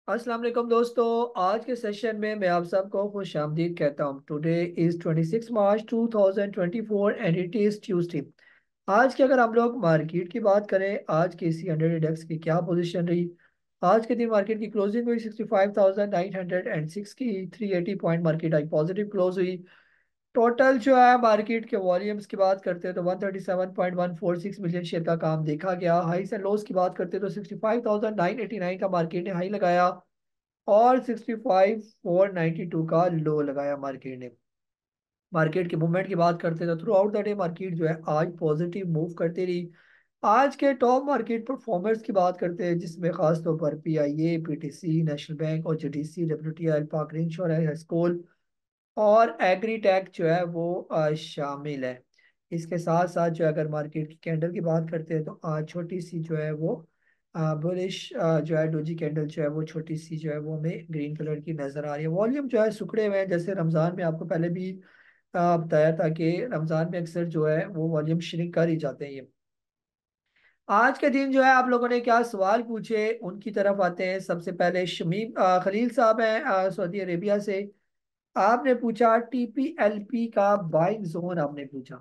अस्सलाम वालेकुम दोस्तों। आज के सेशन में मैं आप सबको खुश आमदीद कहता हूँ। Today is 26 March 2024 and it is Tuesday. आज के अगर हम लोग मार्केट की बात करें, आज के सी 100 इंडेक्स की क्या पोजीशन रही। आज के दिन मार्केट की क्लोजिंग हुई 65,906 की। 380 point market I positive close हुई। टोटल जो है मार्केट के वॉल्यूम्स की बात करते हैं तो 137.146 मिलियन शेयर का काम देखा गया। हाईस एंड लोस की बात करते हैं तो 65,989 का मार्केट ने हाई लगाया और 65,492 का लो लगाया मार्केट ने। मार्केट के मूवमेंट की बात करते हैं तो through out the day market जो है आज पॉजिटिव मूव करती रही। आज के टॉप मार्केट परफॉर्मर्स की बात करते हैं जिसमें खासतौर पर पीआईए, पीटीसी, नेशनल बैंक और जीटीसी, डब्ल्यूटीआई, पाक इंश्योरेंस, हेस्कोल और एग्रीटेक जो है वो शामिल है। इसके साथ साथ जो है अगर मार्केट की कैंडल की बात करते हैं तो आज छोटी सी जो है वो बुलिश जो है डोजी कैंडल जो है वो छोटी सी जो है वो हमें ग्रीन कलर की नजर आ रही है। वॉल्यूम जो है सुखड़े हुए हैं, जैसे रमजान में आपको पहले भी बताया था कि रमजान में अक्सर जो है वो वॉल्यूम श्रिंक कर ही जाते हैं ये। आज के दिन जो है आप लोगों ने क्या सवाल पूछे उनकी तरफ आते हैं। सबसे पहले शमीम खलील साहब हैं सऊदी अरेबिया से। आपने पूछा टीपीएलपी का बाइंग जोन आपने पूछा।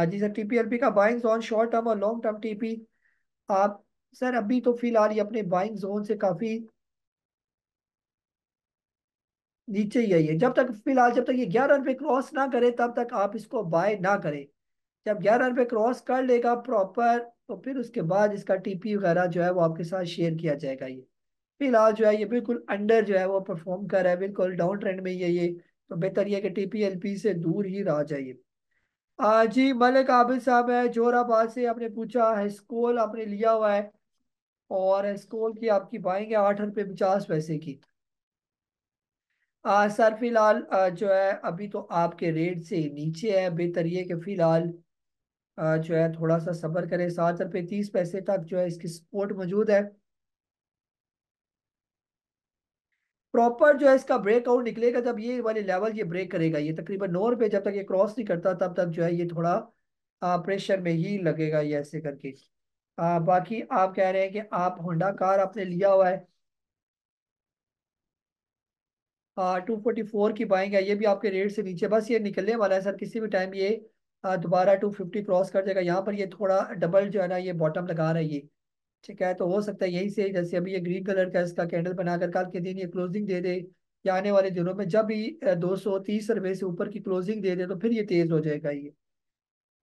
जी सर, टीपीएलपी का बाइंग जोन शॉर्ट टर्म और लॉन्ग टर्म टीपी। आप सर अभी तो फिलहाल ये अपने बाइंग जोन से काफी नीचे ही है ये। जब तक फिलहाल जब तक ये 11 रुपये क्रॉस ना करे तब तक आप इसको बाय ना करें। जब 11 रुपये क्रॉस कर लेगा प्रॉपर तो फिर उसके बाद इसका टीपी वगैरह जो है वो आपके साथ शेयर किया जाएगा। ये फिलहाल जो है ये बिल्कुल अंडर जो है वो परफॉर्म कर रहा है, बिल्कुल डाउन ट्रेंड में ही है ये। तो बेहतर ये है कि टीपीएलपी से दूर ही रहा जाइए। जी मलिक आबिद साहब है जोराबाद से। आपने पूछा है स्कोल आपने लिया हुआ है और स्कोल की आपकी बाइंग है 8 रुपये 50 पैसे की। सर फिलहाल जो है अभी तो आपके रेट से नीचे है। बेहतर ये कि फिलहाल जो है थोड़ा सा सब्र करें। 7 रुपये 30 पैसे तक जो है इसकी सपोर्ट मौजूद है। प्रॉपर जो है इसका ब्रेकआउट निकलेगा जब ये वाले लेवल ये ब्रेक करेगा। ये तकरीबन 9 रुपये जब तक ये क्रॉस नहीं करता तब तक जो है ये थोड़ा प्रेशर में ही लगेगा ये ऐसे करके। बाकी आप कह रहे हैं कि आप होंडा कार आपने लिया हुआ है। 244 की बाइंग है, ये भी आपके रेट से नीचे। बस ये निकलने वाला है सर, किसी भी टाइम ये दोबारा 250 क्रॉस कर जाएगा। यहाँ पर ये थोड़ा डबल जो है ना ये बॉटम लगा रहा है ये। ठीक है, तो हो सकता है यही से जैसे अभी ये ग्रीन कलर का इसका कैंडल बनाकर कल के दिन ये क्लोजिंग दे दे या आने वाले दिनों में जब भी 230 रुपये से ऊपर की क्लोजिंग दे दे तो फिर ये तेज हो जाएगा ये।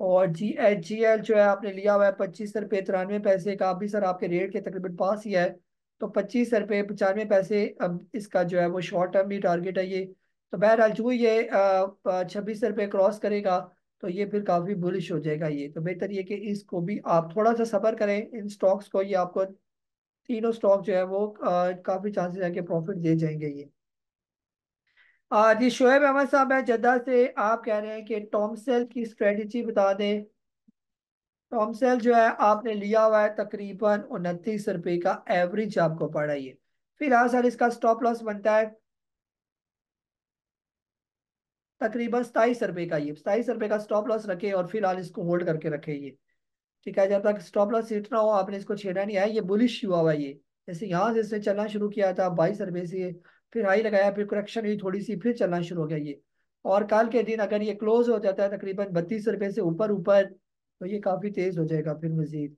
और जी एल जो है आपने लिया हुआ है 25 रुपये 93 पैसे का। अभी सर आपके रेट के तकरीबन पास ही है। तो 25 रुपये 95 पैसे अब इसका जो है वो शॉर्ट टर्म भी टारगेट है ये। तो बहरहाल जो ये 26 रुपये क्रॉस करेगा तो ये फिर काफी बुलिश हो जाएगा ये। तो बेहतर ये कि इसको भी आप थोड़ा सा सब्र करें इन स्टॉक्स को। ये आपको तीनों स्टॉक जो है वो काफी चांसेस है कि प्रॉफिट दे जाएंगे ये। जी शोएब अहमद साहब है जद्दा से। आप कह रहे हैं कि टॉमसेल की स्ट्रेटजी बता दें। टॉमसेल जो है आपने लिया हुआ है तकरीबन 29 रुपये का एवरेज आपको पड़ा ये। फिलहाल सर इसका स्टॉप लॉस बनता है तकरीबन 27 रुपये का। ये 27 रुपये का स्टॉप लॉस रखे और फिलहाल इसको होल्ड करके रखे ये। ठीक है, जब तक स्टॉप लॉस हिट ना हो आपने इसको छेड़ा नहीं है। ये बुलिश हुआ हुआ है ये। जैसे यहाँ से इसने चलना शुरू किया था 22 रुपये से, फिर हाई लगाया, फिर करेक्शन हुई थोड़ी सी, फिर चलना शुरू हो गया ये। और कल के दिन अगर ये क्लोज हो जाता है तकरीबन 32 रुपये से ऊपर ऊपर तो ये काफी तेज हो जाएगा फिर मजीद।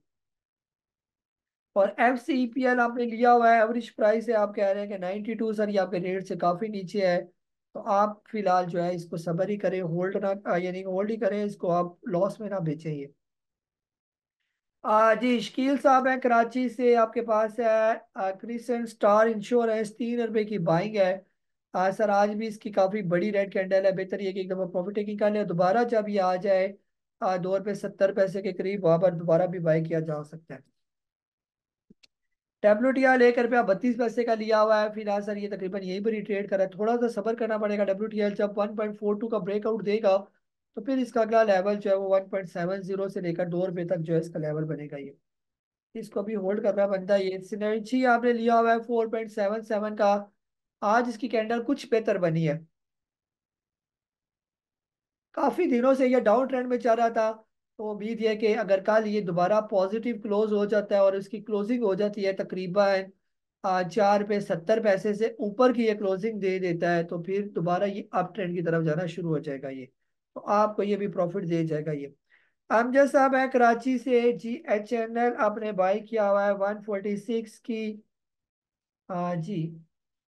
और F C E P L आपने लिया हुआ है, एवरेज प्राइस है आप कह रहे हैं कि 92 सर, ये आपके रेट से काफी नीचे है। तो आप फिलहाल जो है इसको सबर ही करें, होल्ड ना यानी होल्ड ही करें इसको, आप लॉस में ना बेचें ये। जी शकील साहब हैं कराची से। आपके पास है क्रिसेंट स्टार इंश्योरेंस, 3 रुपए की बाइंग है। सर आज भी इसकी काफी बड़ी रेड कैंडल है। बेहतर ये कि एक दफा प्रॉफिट टेकिंग कर ले, दोबारा जब ये आ जाए 2 रुपये 70 पैसे के करीब वहां पर दोबारा भी बाई किया जा सकता है। डब्ल्यू 1 रुपया 32 पैसे का लिया हुआ है फिलहाल सर, ये तकरीबन यहीं पर ही ट्रेड कर रहा है। थोड़ा सा सबर करना पड़ेगा। डब्ल्यू जब 1.42 का ब्रेकआउट देगा तो फिर इसका अगला लेवल जो है वो 1.70 से लेकर 2 रुपये तक जो है इसका लेवल बनेगा ये। इसको भी होल्ड करना बनता है ये। सिनर्जी आपने लिया हुआ है 4.77 का। आज इसकी कैंडल कुछ बेहतर बनी है। काफी दिनों से ये डाउन ट्रेंड में चल रहा था। तो उम्मीद है कि अगर कल ये दोबारा पॉजिटिव क्लोज हो जाता है और इसकी क्लोजिंग हो जाती है तकरीबन 4 पे 70 पैसे से ऊपर की ये क्लोजिंग दे देता है तो फिर दोबारा ये अप ट्रेंड की तरफ जाना शुरू हो जाएगा ये। तो आपको ये भी प्रॉफिट दे जाएगा ये। अमजद साहब है कराची से, GHNL आपने बाई किया हुआ है 146 की। जी,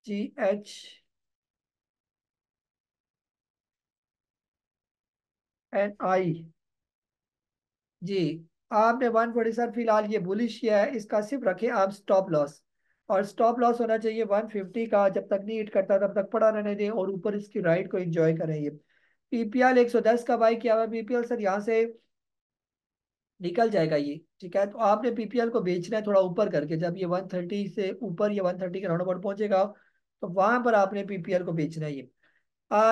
GHNI। जी, आपने 140 सर फिलहाल ये बुलिश किया है, इसका सिर्फ रखें आप स्टॉप लॉस। और स्टॉप लॉस होना चाहिए 150 का, जब तक नहीं हिट करता तब तक पड़ा रहने दें और ऊपर इसकी राइड को एंजॉय करें ये। PPL 110 का बाई किया हुआ है, PPL सर यहाँ से निकल जाएगा ये, ठीक है। तो आपने PPL को बेचना है थोड़ा ऊपर करके, जब ये 130 से ऊपर या 130 के राउंड अबाउट पहुंचेगा तो वहां पर आपने PPL को बेचना है ये।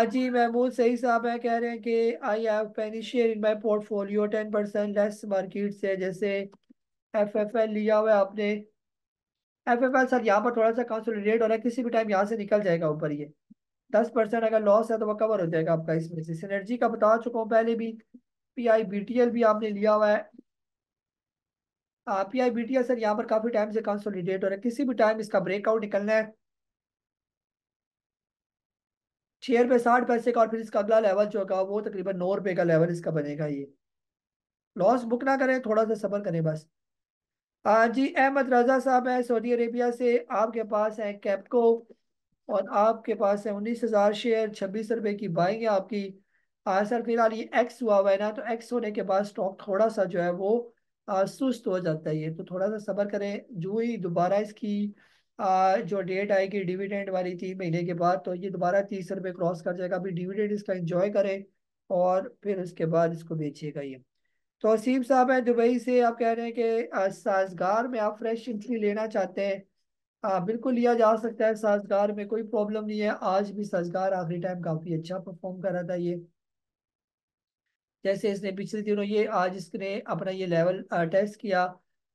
जी महमूद सही साहब है, कह रहे हैं कि I have Penney share in my portfolio 10% less market से, जैसे FFL लिया हुआ है आपने। FFL सर यहाँ पर थोड़ा सा कंसोलिडेट हो रहा है, किसी भी टाइम यहाँ से निकल जाएगा ऊपर ये। 10% अगर लॉस है तो वो कवर हो जाएगा आपका इसमें से। सिनर्जी का बता चुका हूँ पहले भी। PI BTL भी आपने लिया हुआ है। PI BTL सर यहाँ पर काफी टाइम से कंसोलिडेट हो रहा है, किसी भी टाइम इसका ब्रेकआउट निकलना है। ₹6.60 का, और फिर इसका अगला लेवल जो होगा वो तकरीबन ₹9 का लेवल इसका बनेगा ये। लॉस बुक ना करें, थोड़ा सा सब्र करें बस। जी अहमद रजा साहब है सऊदी अरेबिया से, आपके पास है कैपको और आपके पास है 19,000 शेयर, ₹26 की बाइंग है आपकी। सर फिलहाल ये एक्स हुआ हुआ है ना, तो एक्स होने के बाद स्टॉक थोड़ा सा जो है वो सुस्त हो जाता है ये, तो थोड़ा सा सब्र करें। जो ही दोबारा इसकी जो डेट आएगी डिविडेंड वाली 3 महीने के बाद, तो ये दोबारा ₹30 क्रॉस कर जाएगा। अभी डिविडेंड इसका एंजॉय करें और फिर उसके बाद इसको बेचिएगा ये। तो असीम साहब है दुबई से, आप कह रहे हैं कि साजगार में आप फ्रेश एंट्री लेना चाहते हैं। बिल्कुल लिया जा सकता है, साजगार में कोई प्रॉब्लम नहीं है। आज भी साजगार आखिरी टाइम काफी अच्छा परफॉर्म कर रहा था ये, जैसे इसने पिछले दिनों ये आज इसने अपना ये लेवल टेस्ट किया।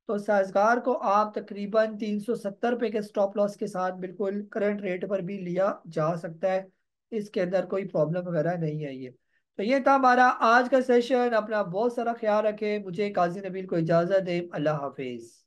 तो साजगार को आप तकरीबन ₹370 के स्टॉप लॉस के साथ बिल्कुल करंट रेट पर भी लिया जा सकता है, इसके अंदर कोई प्रॉब्लम वगैरह नहीं है ये। तो ये था हमारा आज का सेशन। अपना बहुत सारा ख्याल रखें, मुझे काजी नबील को इजाज़त दें। अल्लाह हाफिज़।